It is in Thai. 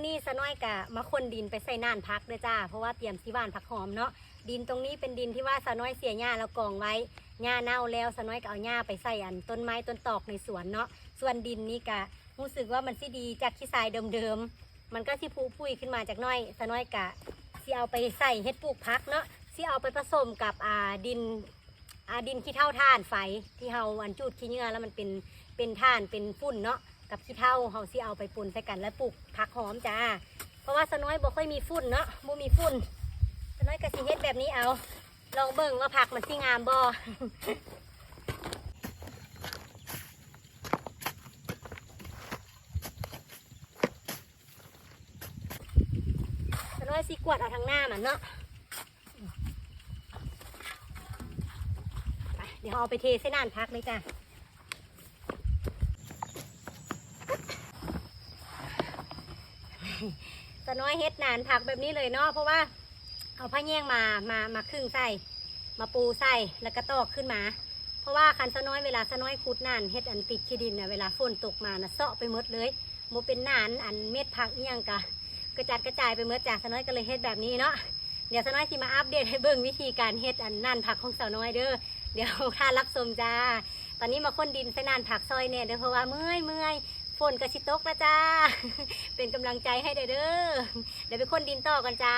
อนี้สะน้อยกะมาคนดินไปใส่น่านพักด้วยจ้าเพราะว่าเตรียมสิหว่านผักหอมเนาะดินตรงนี้เป็นดินที่ว่าสะน้อยเสียหญ้าแล้วกองไว้หญ้าเน่าแล้วสะน้อยก็เอาหญ้าไปใส่อันต้นไม้ต้นตอกในสวนเนาะส่วนดินนี้กะรู้สึกว่ามันสิดีจากขี้ทรายเดิมๆมันก็สิพุพุยขึ้นมาจากน้อยสะน้อยกะสิเอาไปใส่เฮ็ดปลูกพักเนาะสิเอาไปผสมกับดินขี้เถ้าถ่านไฟที่เฮาอันจูดขี้เหงื่อแล้วมันเป็นถ่านเป็นฝุ่นเนาะกับขี้เถ้าเฮาสิเอาไปปนใส่กันแล้วปลูกผักหอมจ้าเพราะว่าสะน้อยบ่ค่อยมีฝุ่นเนาะบ่มีฝุ่นสะน้อยก็สิเฮ็ดแบบนี้เอาลองเบิ่งว่าผักมันสิงามบ่สะน้อยสิกวาดเอาทางหน้ามันเนาะเดี๋ยวเอาไปเทใส่น่านพักเลยจ้ะสะน้อยเฮ็ดนานผักแบบนี้เลยเนาะเพราะว่าเอาผ้าแยงมาครึ่งใส่มาปูใส่แล้วก็ตอกขึ้นมาเพราะว่าคันสะน้อยเวลาสะน้อยขุดนานเฮ็ดอันติดขี้ดินเนี่ยเวลาฝนตกมานะเซาะไปหมดเลยโมเป็นนานอันเม็ดผักอีหยังกระจัดกระจายไปหมดจ้ะสะน้อยก็เลยเฮ็ดแบบนี้เนาะเดี๋ยวสะน้อยสิมาอัปเดตให้เบิ่งวิธีการเฮ็ดอันนั่นผักของสะน้อยเด้อเดี๋ยวท่านรับชมจ้าตอนนี้มาค้นดินใส่นานผักซอยเนี่ยเด้อเพราะว่าเมื่อยฝนกระชิตกแล้วจ้าเป็นกำลังใจให้เด้อเดี๋ยวไปค้นดินต่อกันจ้า